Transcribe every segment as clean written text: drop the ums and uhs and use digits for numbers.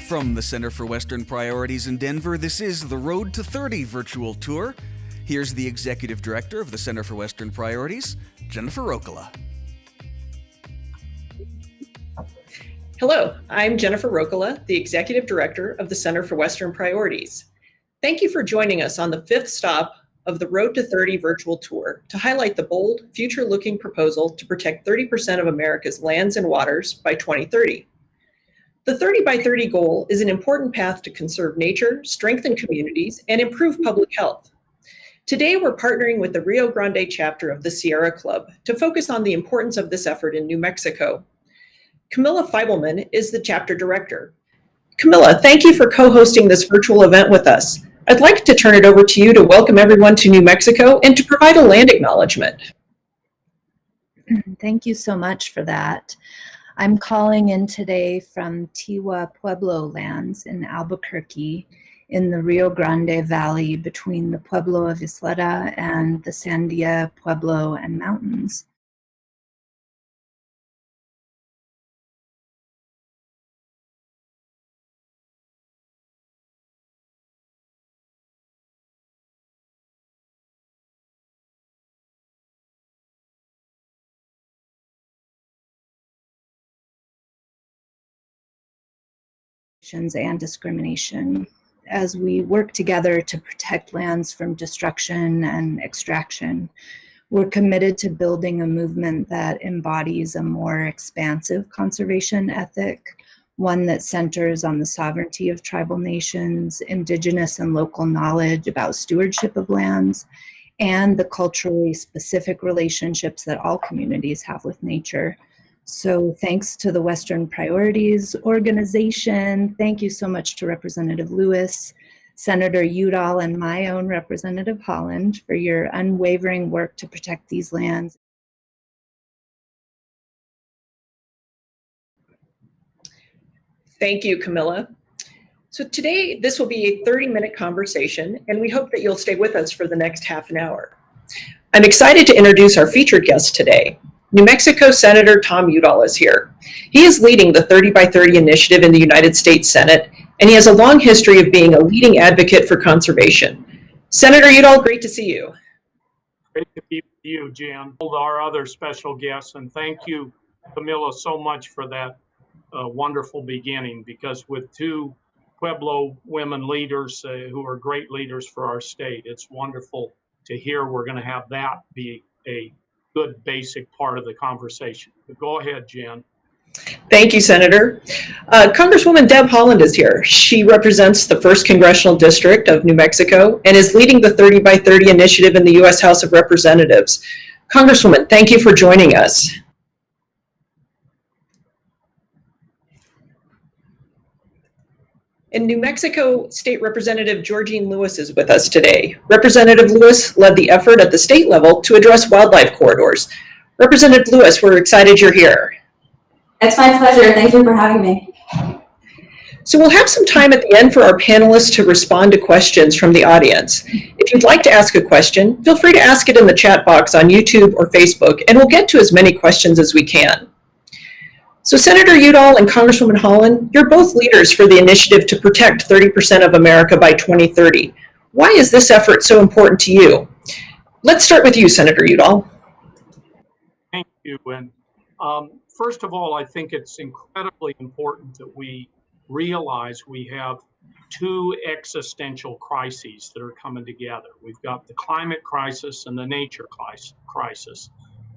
From the Center for Western Priorities in Denver, this is the Road to 30 virtual tour. Here's the Executive Director of the Center for Western Priorities, Jennifer Rokala. Hello, I'm Jennifer Rokala, the Executive Director of the Center for Western Priorities. Thank you for joining us on the fifth stop of the Road to 30 virtual tour to highlight the bold, future-looking proposal to protect 30% of America's lands and waters by 2030. The 30 by 30 goal is an important path to conserve nature, strengthen communities, and improve public health. Today, we're partnering with the Rio Grande chapter of the Sierra Club to focus on the importance of this effort in New Mexico. Camilla Feibelman is the chapter director. Camilla, thank you for co-hosting this virtual event with us. I'd like to turn it over to you to welcome everyone to New Mexico and to provide a land acknowledgement. Thank you so much for that. I'm calling in today from Tiwa Pueblo lands in Albuquerque in the Rio Grande Valley between the Pueblo of Isleta and the Sandia Pueblo and mountains. And discrimination as we work together to protect lands from destruction and extraction. We're committed to building a movement that embodies a more expansive conservation ethic, one that centers on the sovereignty of tribal nations, indigenous and local knowledge about stewardship of lands, and the culturally specific relationships that all communities have with nature. So thanks to the Western Priorities organization, thank you so much to Representative Lewis, Senator Udall, and my own Representative Haaland for your unwavering work to protect these lands. Thank you, Camilla. So today, this will be a 30-minute conversation, and we hope that you'll stay with us for the next half an hour. I'm excited to introduce our featured guest today. New Mexico Senator Tom Udall is here. He is leading the 30 by 30 initiative in the United States Senate, and he has a long history of being a leading advocate for conservation. Senator Udall, great to see you. Great to be with you, Jan. Our other special guests, and thank you, Camilla, so much for that wonderful beginning, because with two Pueblo women leaders who are great leaders for our state, it's wonderful to hear we're going to have that be a good basic part of the conversation. But go ahead, Jen. Thank you, Senator. Congresswoman Deb Haaland is here. She represents the 1st Congressional District of New Mexico and is leading the 30 by 30 initiative in the U.S. House of Representatives. Congresswoman, thank you for joining us. And New Mexico State Representative Georgine Lewis is with us today. Representative Lewis led the effort at the state level to address wildlife corridors. Representative Lewis, we're excited you're here. It's my pleasure. Thank you for having me. So we'll have some time at the end for our panelists to respond to questions from the audience. If you'd like to ask a question, feel free to ask it in the chat box on YouTube or Facebook, and we'll get to as many questions as we can. So Senator Udall and Congresswoman Haaland, you're both leaders for the initiative to protect 30% of America by 2030. Why is this effort so important to you? Let's start with you, Senator Udall. Thank you. And first of all, I think it's incredibly important that we realize we have two existential crises that are coming together. We've got the climate crisis and the nature crisis.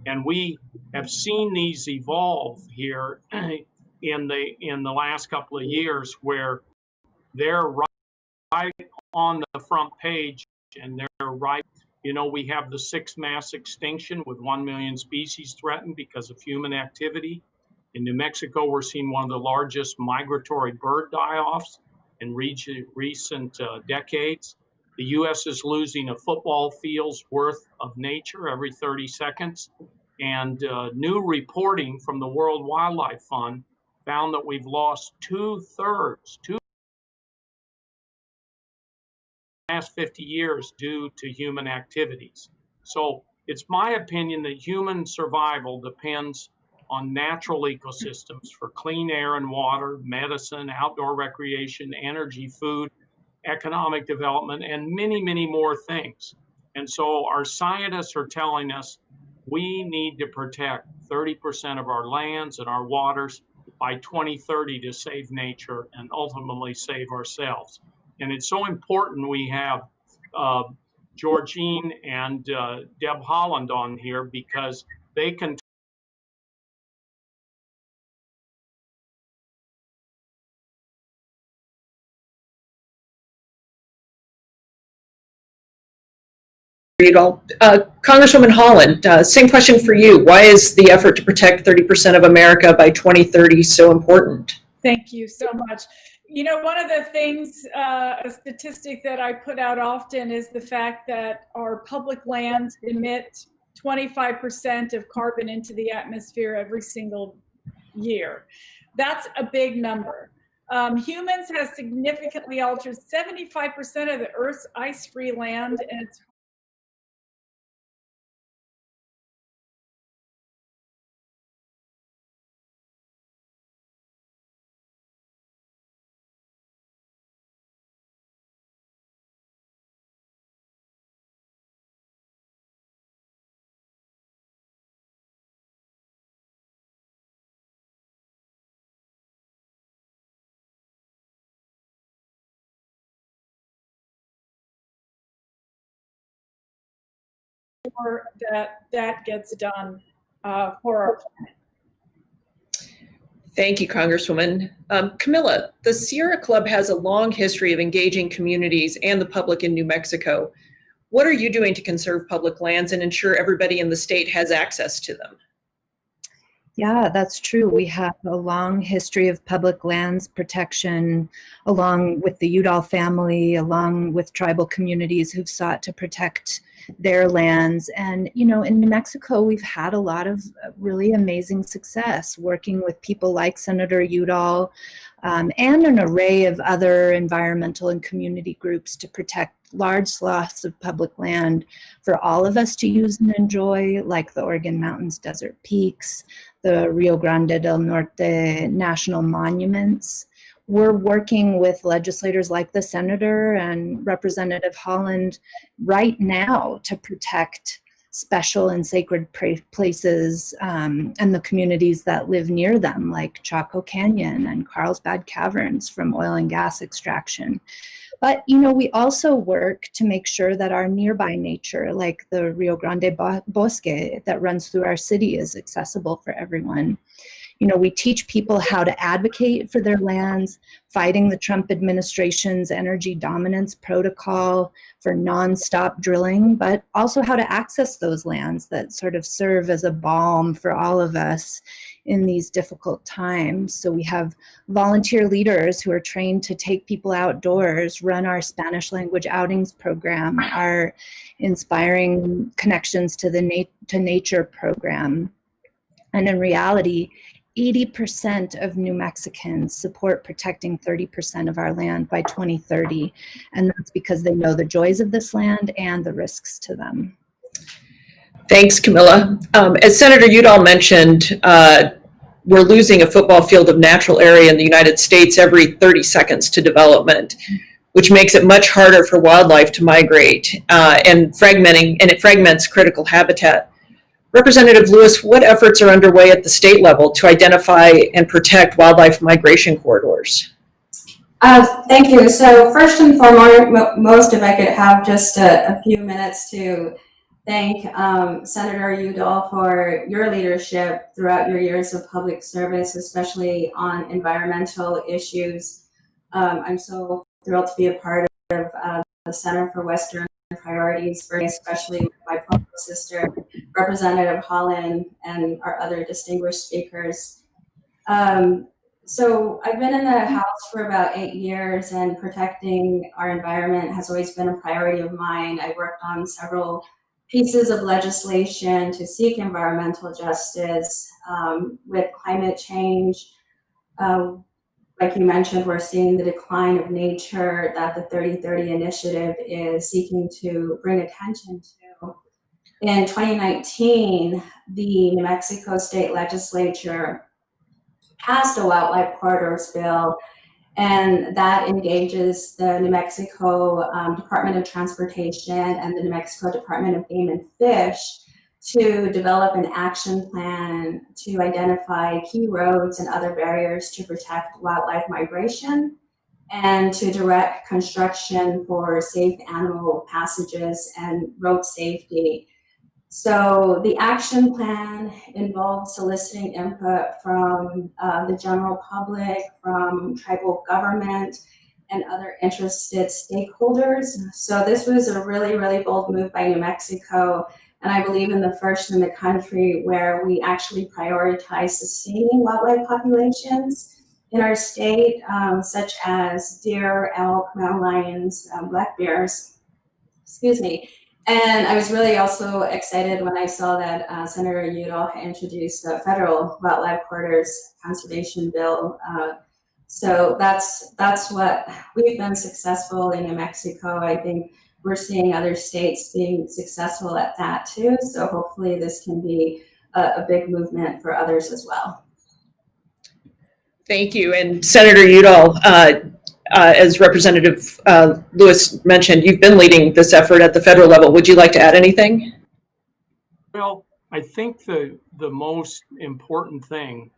And we have seen these evolve here in the last couple of years, where they're right on the front page, and they're right. You know, we have the 6th mass extinction with 1 million species threatened because of human activity. In New Mexico, we're seeing one of the largest migratory bird die-offs in recent decades. The U.S. is losing a football field's worth of nature every 30 seconds. And new reporting from the World Wildlife Fund found that we've lost two-thirds in the last 50 years due to human activities. So it's my opinion that human survival depends on natural ecosystems for clean air and water, medicine, outdoor recreation, energy, food, economic development, and many, many more things. And so our scientists are telling us we need to protect 30% of our lands and our waters by 2030 to save nature and ultimately save ourselves. And it's so important we have Georgine and Deb Haaland on here because they can Udall. Congresswoman Haaland, same question for you. Why is the effort to protect 30% of America by 2030 so important? Thank you so much. You know, one of the things, a statistic that I put out often is the fact that our public lands emit 25% of carbon into the atmosphere every single year. That's a big number. Humans have significantly altered 75% of the Earth's ice-free land, and it's that gets done for our planet. Thank you, Congresswoman. Camilla, the Sierra Club has a long history of engaging communities and the public in New Mexico. What are you doing to conserve public lands and ensure everybody in the state has access to them? Yeah, that's true. We have a long history of public lands protection, along with the Udall family, along with tribal communities who've sought to protect their lands. And, you know, in New Mexico, we've had a lot of really amazing success working with people like Senator Udall and an array of other environmental and community groups to protect large swaths of public land for all of us to use and enjoy, like the Oregon Mountains Desert Peaks, the Rio Grande del Norte national monuments. We're working with legislators like the Senator and Representative Haaland right now to protect special and sacred places and the communities that live near them, like Chaco Canyon and Carlsbad Caverns from oil and gas extraction. But, you know, we also work to make sure that our nearby nature, like the Rio Grande Bosque that runs through our city, is accessible for everyone. You know, we teach people how to advocate for their lands, fighting the Trump administration's energy dominance protocol for nonstop drilling, but also how to access those lands that sort of serve as a balm for all of us in these difficult times. So we have volunteer leaders who are trained to take people outdoors, run our Spanish language outings program, our Inspiring Connections to Nature program. And in reality, 80% of New Mexicans support protecting 30% of our land by 2030. And that's because they know the joys of this land and the risks to them. Thanks, Camilla. As Senator Udall mentioned, we're losing a football field of natural area in the United States every 30 seconds to development, which makes it much harder for wildlife to migrate and it fragments critical habitat. Representative Lewis, what efforts are underway at the state level to identify and protect wildlife migration corridors? Thank you. So first and foremost, if I could have just a few minutes to thank Senator Udall for your leadership throughout your years of public service, especially on environmental issues. I'm so thrilled to be a part of the Center for Western Priorities, especially with my sister, Representative Haaland, and our other distinguished speakers. So I've been in the House for about 8 years, and protecting our environment has always been a priority of mine. I worked on several pieces of legislation to seek environmental justice with climate change. Like you mentioned, we're seeing the decline of nature that the 3030 initiative is seeking to bring attention to. in 2019, the New Mexico State Legislature passed a wildlife corridors bill, and that engages the New Mexico Department of Transportation and the New Mexico Department of Game and Fish to develop an action plan to identify key roads and other barriers to protect wildlife migration, and to direct construction for safe animal passages and road safety. So the action plan involves soliciting input from the general public, from tribal government, and other interested stakeholders. So this was a really, really bold move by New Mexico, and I believe in the first in the country where we actually prioritize sustaining wildlife populations in our state, such as deer, elk, mountain lions, black bears, excuse me. And I was really also excited when I saw that Senator Udall had introduced the federal wildlife corridors conservation bill. So that's what we've been successful in New Mexico. I think we're seeing other states being successful at that too. So hopefully this can be a big movement for others as well. Thank you. And Senator Udall, as Representative Lewis mentioned, you've been leading this effort at the federal level. Would you like to add anything? Well, I think the most important thing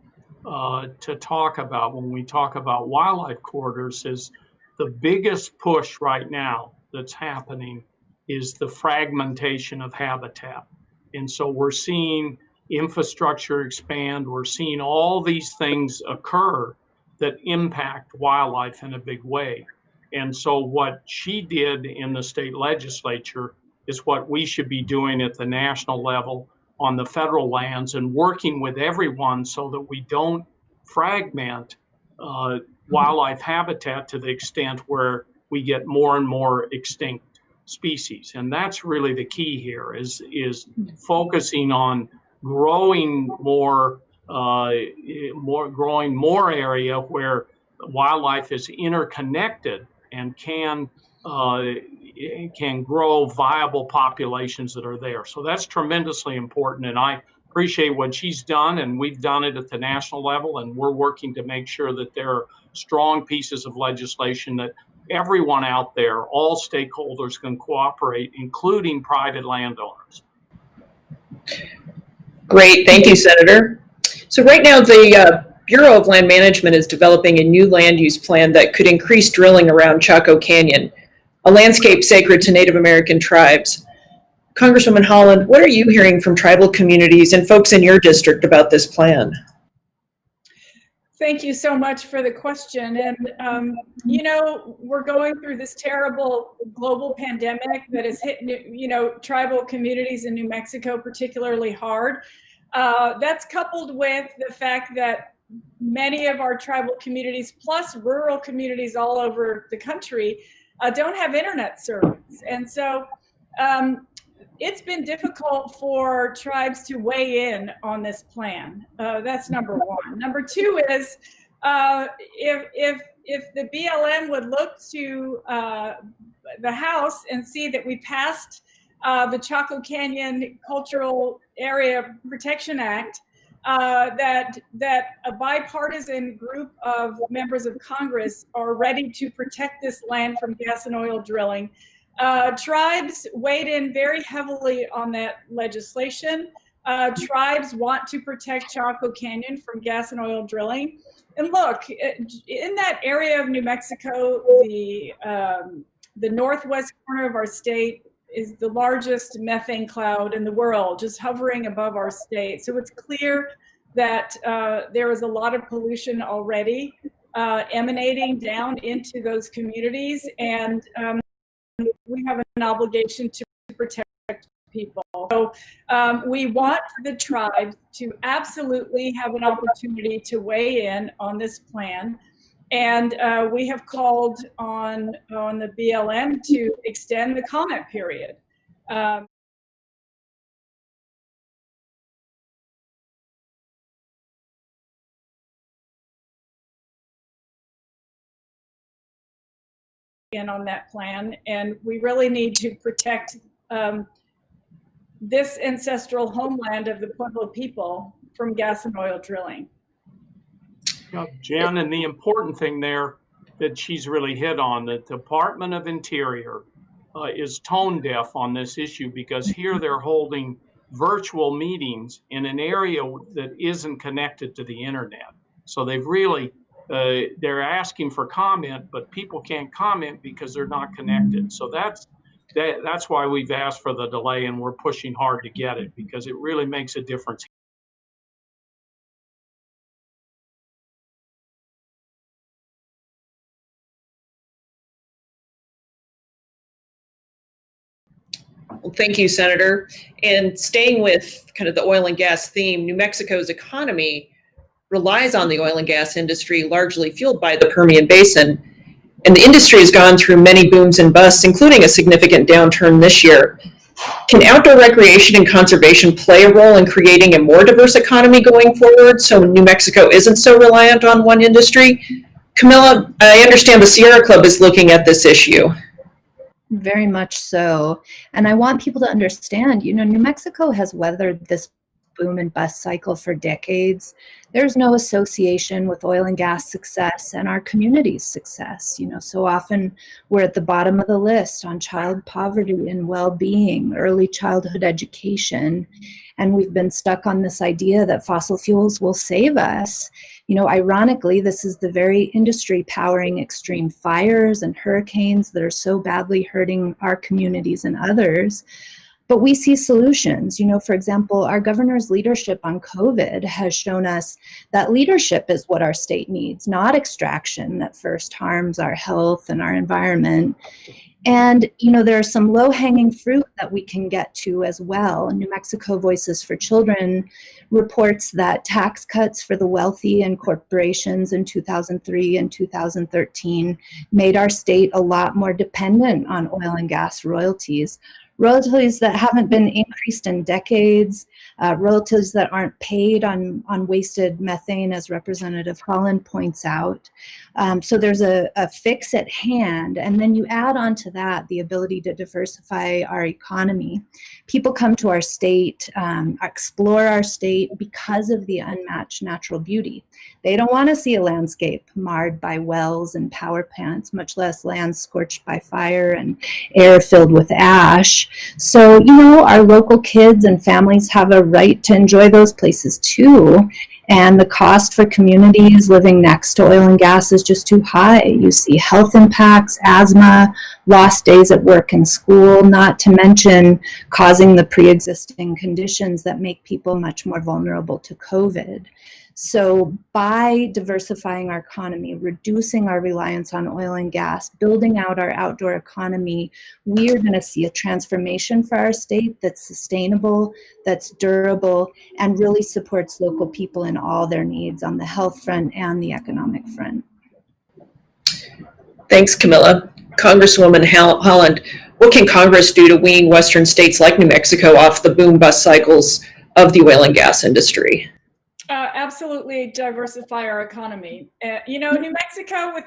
to talk about when we talk about wildlife corridors is the biggest push right now that's happening is the fragmentation of habitat. And so we're seeing infrastructure expand, we're seeing all these things occur that impact wildlife in a big way. And so what she did in the state legislature is what we should be doing at the national level on the federal lands, and working with everyone so that we don't fragment wildlife habitat to the extent where we get more and more extinct species. And that's really the key here is focusing on growing more area where wildlife is interconnected and can grow viable populations that are there. So that's tremendously important, and I appreciate what she's done, and we've done it at the national level, and we're working to make sure that there are strong pieces of legislation that everyone out there, all stakeholders, can cooperate, including private landowners. Great, thank you, Senator. So right now the Bureau of Land Management is developing a new land use plan that could increase drilling around Chaco Canyon, a landscape sacred to Native American tribes. Congresswoman Haaland, what are you hearing from tribal communities and folks in your district about this plan? Thank you so much for the question. And, you know, we're going through this terrible global pandemic that has hit, you know, tribal communities in New Mexico particularly hard. That's coupled with the fact that many of our tribal communities, plus rural communities all over the country, don't have internet service. And so it's been difficult for tribes to weigh in on this plan. That's number one. Number two is if the BLM would look to the House and see that we passed the Chaco Canyon Cultural Area Protection Act, that a bipartisan group of members of Congress are ready to protect this land from gas and oil drilling. Tribes weighed in very heavily on that legislation. Tribes want to protect Chaco Canyon from gas and oil drilling. And look, in that area of New Mexico, the northwest corner of our state is the largest methane cloud in the world, just hovering above our state. So it's clear that there is a lot of pollution already emanating down into those communities, and we have an obligation to protect people. So we want the tribe to absolutely have an opportunity to weigh in on this plan. And we have called on the BLM to extend the comment period. In on that plan, and we really need to protect this ancestral homeland of the Pueblo people from gas and oil drilling. Yeah, Jen, and the important thing there that she's really hit on, the Department of Interior is tone deaf on this issue, because here they're holding virtual meetings in an area that isn't connected to the internet. So they've really, they're asking for comment, but people can't comment because they're not connected. So that's why we've asked for the delay, and we're pushing hard to get it, because it really makes a difference. Well, thank you, Senator. And staying with kind of the oil and gas theme, New Mexico's economy relies on the oil and gas industry, largely fueled by the Permian Basin. And the industry has gone through many booms and busts, including a significant downturn this year. Can outdoor recreation and conservation play a role in creating a more diverse economy going forward, so New Mexico isn't so reliant on one industry? Camilla, I understand the Sierra Club is looking at this issue. Very much so. And I want people to understand, you know, New Mexico has weathered this boom and bust cycle for decades. There's no association with oil and gas success and our community's success. You know, so often we're at the bottom of the list on child poverty and well-being, early childhood education. And we've been stuck on this idea that fossil fuels will save us. You know, ironically, this is the very industry powering extreme fires and hurricanes that are so badly hurting our communities and others. But we see solutions. You know, for example, our governor's leadership on COVID has shown us that leadership is what our state needs, not extraction that first harms our health and our environment. And, you know, there's some low-hanging fruit that we can get to as well. New Mexico Voices for Children reports that tax cuts for the wealthy and corporations in 2003 and 2013 made our state a lot more dependent on oil and gas royalties. Royalties that haven't been increased in decades, royalties that aren't paid on wasted methane, as Representative Haaland points out. So there's a fix at hand, and then you add on to that the ability to diversify our economy. People come to our state, explore our state because of the unmatched natural beauty. They don't want to see a landscape marred by wells and power plants, much less land scorched by fire and air filled with ash. So, you know, our local kids and families have a right to enjoy those places too. And the cost for communities living next to oil and gas is just too high. You see health impacts, asthma, lost days at work and school, not to mention causing the pre-existing conditions that make people much more vulnerable to COVID. So by diversifying our economy, reducing our reliance on oil and gas, building out our outdoor economy, we are going to see a transformation for our state that's sustainable, that's durable, and really supports local people in all their needs on the health front and the economic front. Thanks, Camilla. Congresswoman Haaland, what can Congress do to wean Western states like New Mexico off the boom-bust cycles of the oil and gas industry? Absolutely diversify our economy. You know, New Mexico with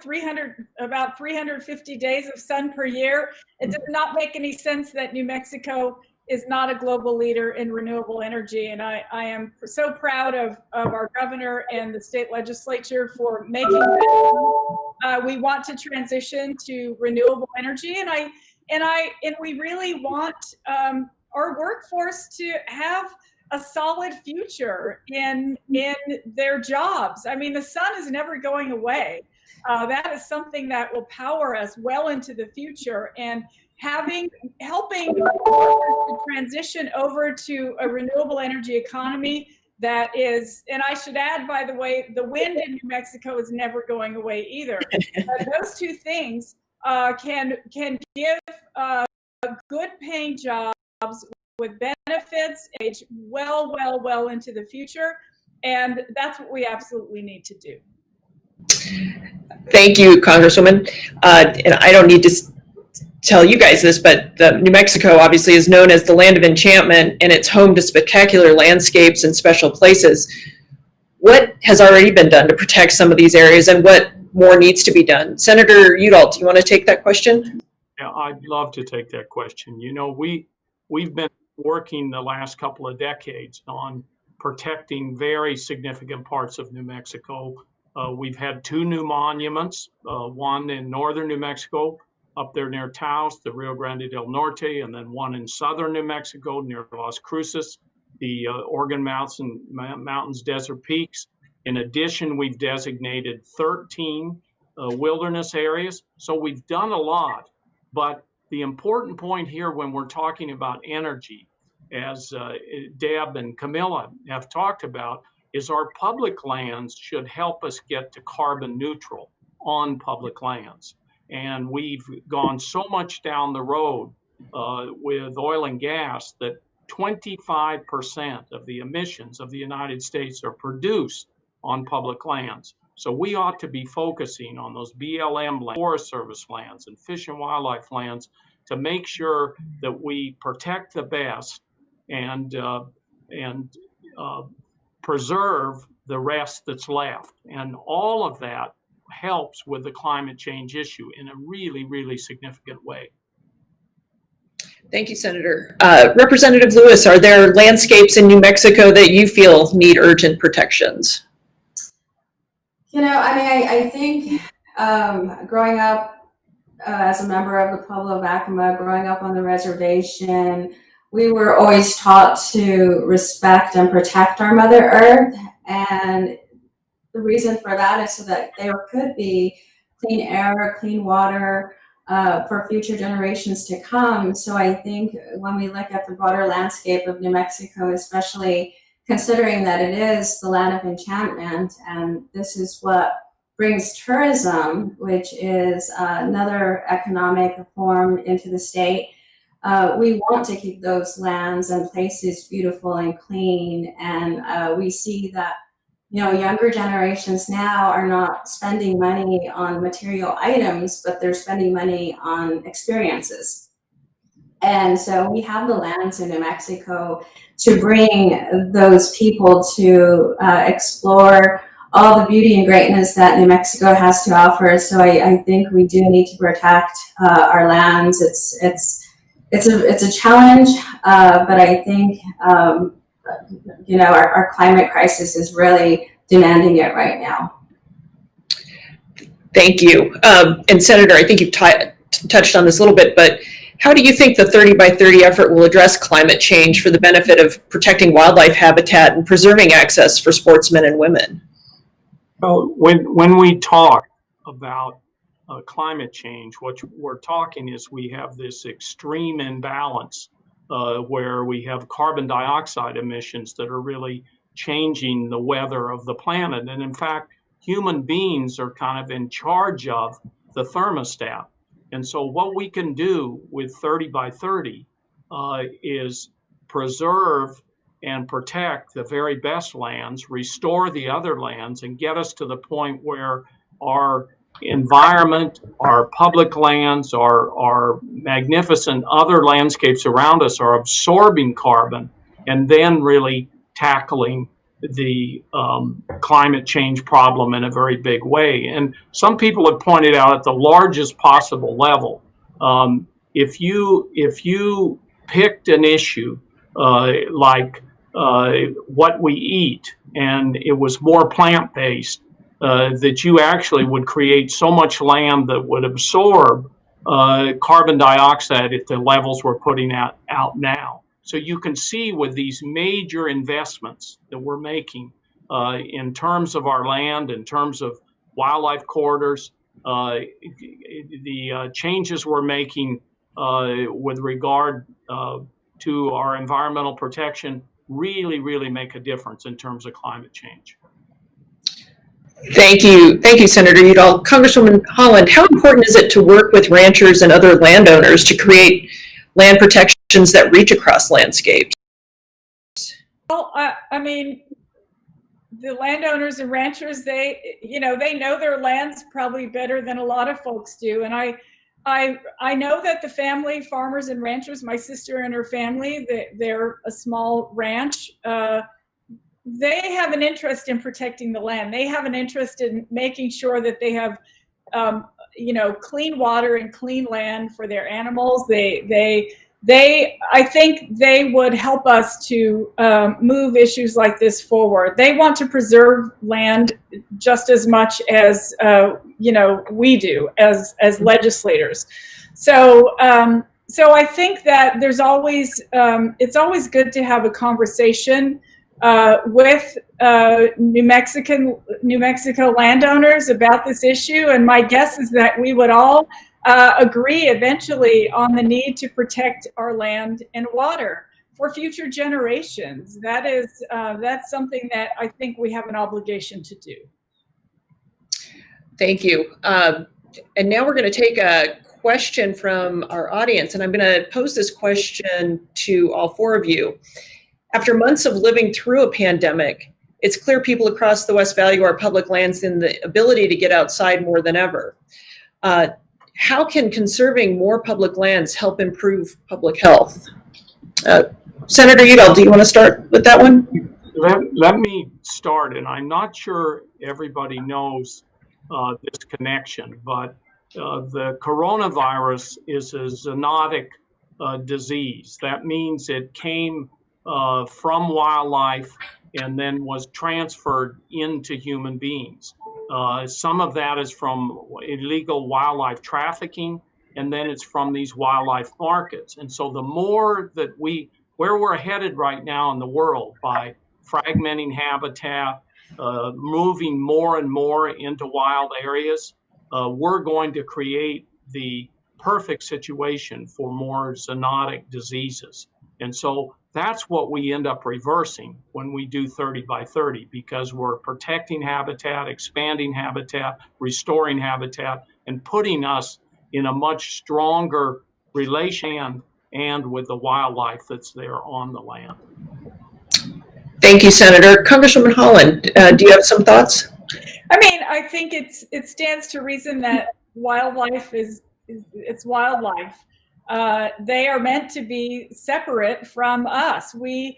about 350 days of sun per year, it does not make any sense that New Mexico is not a global leader in renewable energy. And I am so proud of our governor and the state legislature for making that. We want to transition to renewable energy, and we really want our workforce to have a solid future in their jobs. I mean, the sun is never going away. That is something that will power us well into the future, and helping to transition over to a renewable energy economy that is, and I should add, by the way, the wind in New Mexico is never going away either. Those two things can give good paying jobs with benefits age well into the future, and that's what we absolutely need to do. Thank you, Congresswoman. And I don't need to tell you guys this, but New Mexico obviously is known as the land of enchantment, and it's home to spectacular landscapes and special places. What has already been done to protect some of these areas, and what more needs to be done? Senator Udall, do you want to take that question? Yeah, I'd love to take that question. You know, we've been working the last couple of decades on protecting very significant parts of New Mexico. We've had 2 new monuments, one in northern New Mexico, up there near Taos, the Rio Grande del Norte, and then one in southern New Mexico near Las Cruces, the Organ Mountains Desert Peaks. In addition, we've designated 13 wilderness areas. So we've done a lot. But the important point here when we're talking about energy, as Deb and Camilla have talked about, is our public lands should help us get to carbon neutral on public lands. And we've gone so much down the road with oil and gas that 25% of the emissions of the United States are produced on public lands. So we ought to be focusing on those BLM lands, Forest Service lands, and Fish and Wildlife lands to make sure that we protect the best and preserve the rest that's left. And all of that helps with the climate change issue in a really, really significant way. Thank you, Senator. Representative Lewis, are there landscapes in New Mexico that you feel need urgent protections? You know, I mean, I think growing up as a member of the Pueblo of Acoma, growing up on the reservation, we were always taught to respect and protect our Mother Earth. And the reason for that is so that there could be clean air, clean water for future generations to come. So I think when we look at the broader landscape of New Mexico, especially considering that it is the land of enchantment, and this is what brings tourism, which is another economic form into the state. We want to keep those lands and places beautiful and clean. And we see that, you know, younger generations now are not spending money on material items, but they're spending money on experiences. And so we have the lands in New Mexico to bring those people to explore all the beauty and greatness that New Mexico has to offer. So I think we do need to protect our lands. It's a challenge, but I think you know, our climate crisis is really demanding it right now. Thank you. And Senator, I think you've touched on this a little bit, but how do you think the 30 by 30 effort will address climate change for the benefit of protecting wildlife habitat and preserving access for sportsmen and women? Well, when we talk about climate change, what we're talking is we have this extreme imbalance where we have carbon dioxide emissions that are really changing the weather of the planet. And in fact, human beings are kind of in charge of the thermostat. And so what we can do with 30 by 30 is preserve and protect the very best lands, restore the other lands, and get us to the point where our environment, our public lands, our magnificent other landscapes around us are absorbing carbon, and then really tackling the climate change problem in a very big way. And some people have pointed out at the largest possible level, if you picked an issue like what we eat, and it was more plant-based, that you actually would create so much land that would absorb carbon dioxide at the levels we're putting out now. So you can see with these major investments that we're making in terms of our land, in terms of wildlife corridors, the changes we're making with regard to our environmental protection really, really make a difference in terms of climate change. Thank you, Senator Udall. Congresswoman Haaland, how important is it to work with ranchers and other landowners to create land protections that reach across landscapes? Well, I mean, the landowners and ranchers, they know their lands probably better than a lot of folks do. And I know that the family, farmers and ranchers, my sister and her family, they're a small ranch. They have an interest in protecting the land. They have an interest in making sure that they have, clean water and clean land for their animals. They I think they would help us to move issues like this forward. They want to preserve land just as much as we do as legislators. So I think that there's always it's always good to have a conversation with New Mexico landowners about this issue, and my guess is that we would all agree eventually on the need to protect our land and water for future generations. That's something that I think we have an obligation to do. Thank you. And now we're going to take a question from our audience, and I'm going to pose this question to all four of you. After months of living through a pandemic, it's clear people across the West value our public lands and the ability to get outside more than ever. How can conserving more public lands help improve public health? Senator Udall, do you want to start with that one? Let me start, and I'm not sure everybody knows this connection, but the coronavirus is a zoonotic disease. That means it came from wildlife and then was transferred into human beings. Some of that is from illegal wildlife trafficking, and then it's from these wildlife markets. And so the more that where we're headed right now in the world by fragmenting habitat, moving more and more into wild areas, we're going to create the perfect situation for more zoonotic diseases. And so that's what we end up reversing when we do 30 by 30, because we're protecting habitat, expanding habitat, restoring habitat, and putting us in a much stronger relation and with the wildlife that's there on the land. Thank you, Senator. Congresswoman Haaland, do you have some thoughts? I mean, I think it stands to reason that wildlife it's wildlife. They are meant to be separate from us. With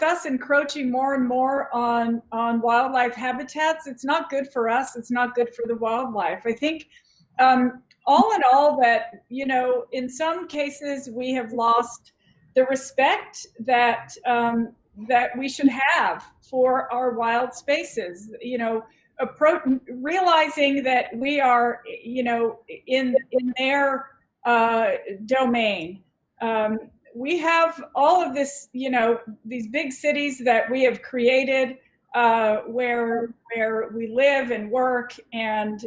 us encroaching more and more on wildlife habitats, it's not good for us. It's not good for the wildlife. I think, all in all, that in some cases we have lost the respect that we should have for our wild spaces. Realizing that we are, in their domain. We have all of this, these big cities that we have created where we live and work, and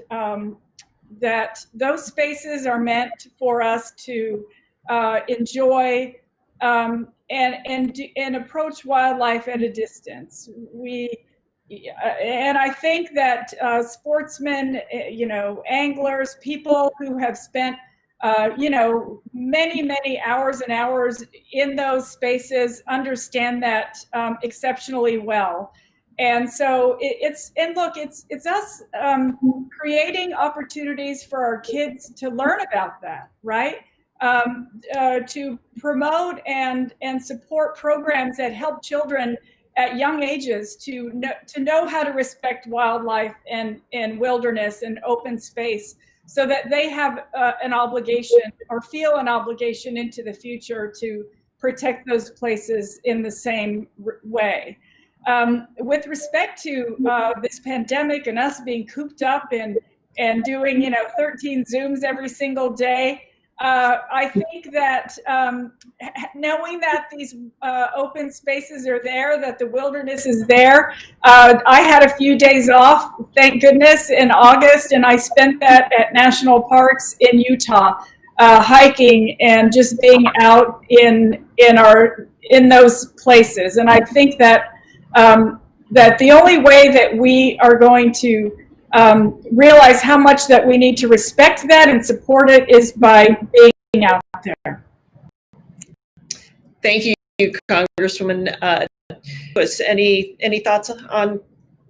that those spaces are meant for us to enjoy and approach wildlife at a distance. And I think that sportsmen, anglers, people who have spent many hours and hours in those spaces understand that exceptionally well. And so it's us creating opportunities for our kids to learn about that, right? To promote and support programs that help children at young ages to know how to respect wildlife and wilderness and open space, so that they have an obligation or feel an obligation into the future to protect those places in the same way. With respect to this pandemic and us being cooped up and doing 13 Zooms every single day, I think that knowing that these open spaces are there, that the wilderness is there, I had a few days off, thank goodness, in August, and I spent that at national parks in Utah, hiking and just being out in those places. And I think that that the only way that we are going to realize how much that we need to respect that and support it is by being out there. Thank you, Congresswoman. Any thoughts on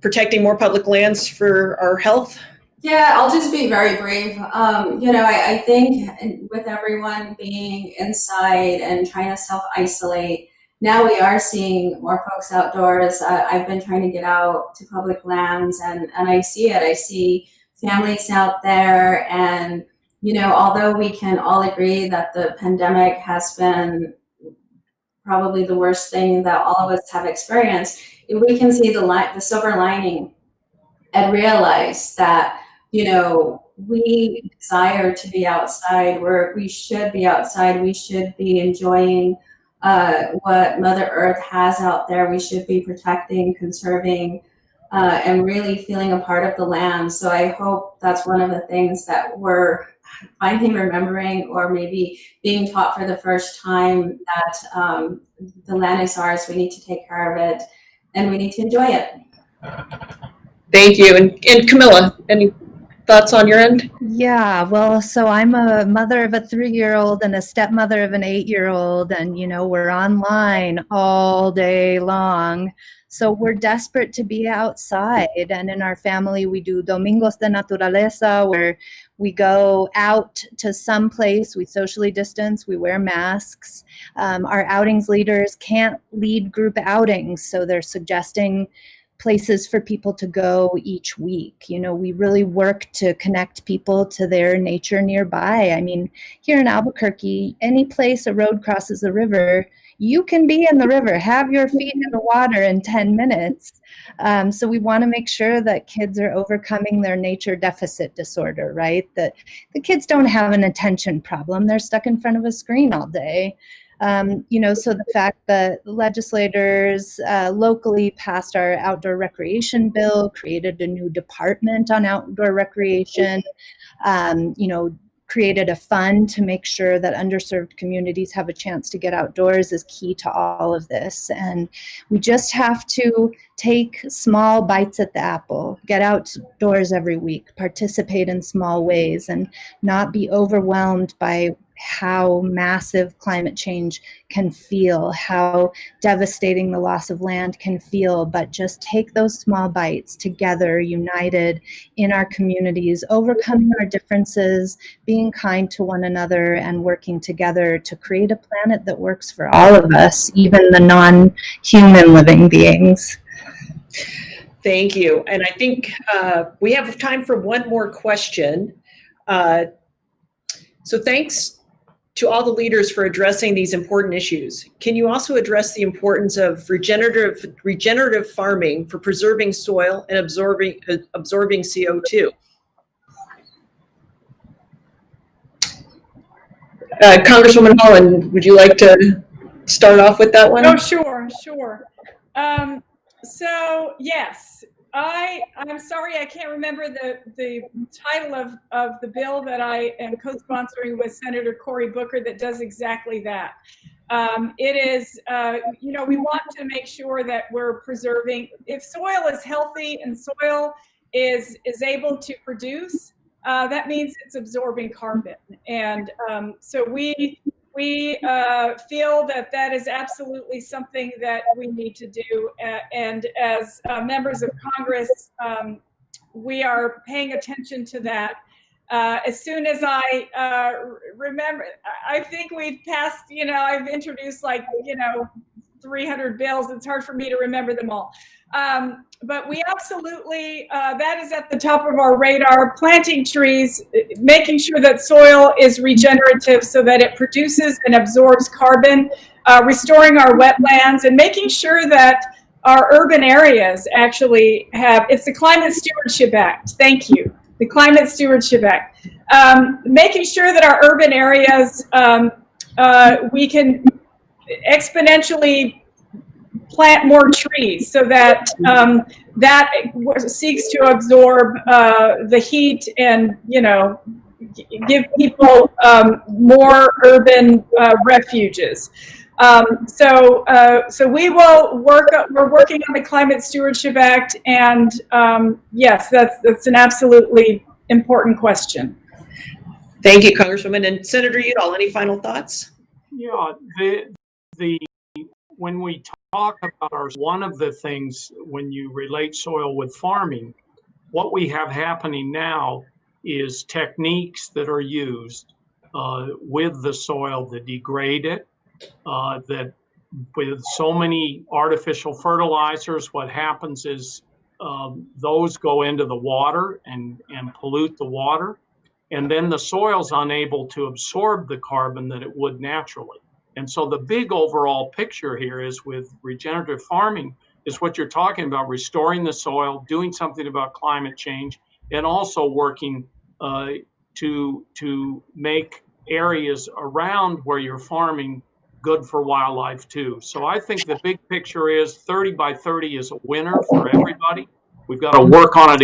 protecting more public lands for our health? Yeah, I'll just be very brief. I think with everyone being inside and trying to self-isolate, now we are seeing more folks outdoors. I've been trying to get out to public lands, and I see it. I see families out there, and although we can all agree that the pandemic has been probably the worst thing that all of us have experienced, if we can see the silver lining and realize that, we desire to be outside, we should be outside, we should be enjoying what Mother Earth has out there. We should be protecting, conserving, and really feeling a part of the land. So I hope that's one of the things that we're finally remembering, or maybe being taught for the first time, that the land is ours, we need to take care of it, and we need to enjoy it. Thank you. And Camilla, any thoughts on your end? Yeah, well, so I'm a mother of a 3-year-old and a stepmother of an 8-year-old, and we're online all day long. So we're desperate to be outside, and in our family we do Domingos de Naturaleza, where we go out to some place, we socially distance, we wear masks. Our outings leaders can't lead group outings, so they're suggesting places for people to go each week. We really work to connect people to their nature nearby. I mean, here in Albuquerque, any place a road crosses a river, you can be in the river, have your feet in the water in 10 minutes. So we want to make sure that kids are overcoming their nature deficit disorder, right? That the kids don't have an attention problem. They're stuck in front of a screen all day. So the fact that legislators locally passed our outdoor recreation bill, created a new department on outdoor recreation, created a fund to make sure that underserved communities have a chance to get outdoors is key to all of this. And we just have to take small bites at the apple, get outdoors every week, participate in small ways, and not be overwhelmed by how massive climate change can feel, how devastating the loss of land can feel, but just take those small bites together, united in our communities, overcoming our differences, being kind to one another, and working together to create a planet that works for all of us, even the non-human living beings. Thank you. And I think we have time for one more question. So thanks to all the leaders for addressing these important issues. Can you also address the importance of regenerative farming for preserving soil and absorbing CO2? Congresswoman Haaland, would you like to start off with that one? Oh, sure. So yes, I'm sorry I can't remember the title of the bill that I am co-sponsoring with Senator Cory Booker that does exactly that. It is, we want to make sure that we're preserving, if soil is healthy and soil is able to produce, that means it's absorbing carbon. And so we feel that is absolutely something that we need to do. And as members of Congress, we are paying attention to that. As soon as I remember, I think we've passed, I've introduced 300 bills. It's hard for me to remember them all. But we absolutely, that is at the top of our radar, planting trees, making sure that soil is regenerative so that it produces and absorbs carbon, restoring our wetlands, and making sure that our urban areas actually have, it's the Climate Stewardship Act. Thank you. The Climate Stewardship Act. Making sure that our urban areas, we can exponentially plant more trees so that that seeks to absorb the heat and give people more urban refuges. So we will work. We're working on the Climate Stewardship Act, and yes, that's an absolutely important question. Thank you, Congresswoman. And Senator Udall, any final thoughts? Yeah, when we talk about one of the things when you relate soil with farming, what we have happening now is techniques that are used with the soil that degrade it, that with so many artificial fertilizers, what happens is those go into the water and pollute the water. and then the soil's unable to absorb the carbon that it would naturally. And so the big overall picture here is with regenerative farming is what you're talking about, restoring the soil, doing something about climate change, and also working to make areas around where you're farming good for wildlife too. So I think the big picture is 30 by 30 is a winner for everybody. We've got to work on it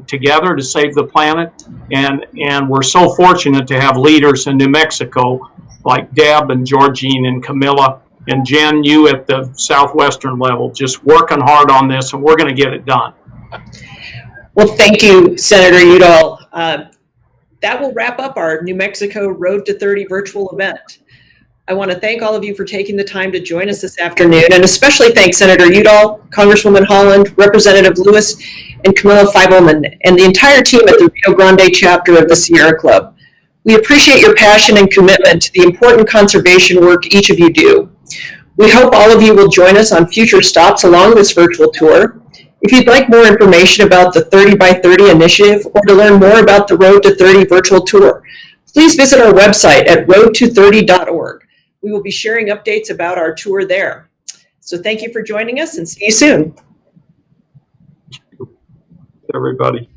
together to save the planet. And we're so fortunate to have leaders in New Mexico like Deb and Georgine and Camilla and Jen, you at the Southwestern level, just working hard on this, and we're going to get it done. Well, thank you, Senator Udall. That will wrap up our New Mexico Road to 30 virtual event. I want to thank all of you for taking the time to join us this afternoon, and especially thank Senator Udall, Congresswoman Haaland, Representative Lewis, and Camilla Feibelman, and the entire team at the Rio Grande chapter of the Sierra Club. We appreciate your passion and commitment to the important conservation work each of you do. We hope all of you will join us on future stops along this virtual tour. If you'd like more information about the 30 by 30 initiative or to learn more about the Road to 30 virtual tour, please visit our website at road230.org. We will be sharing updates about our tour there. So thank you for joining us, and see you soon. Everybody.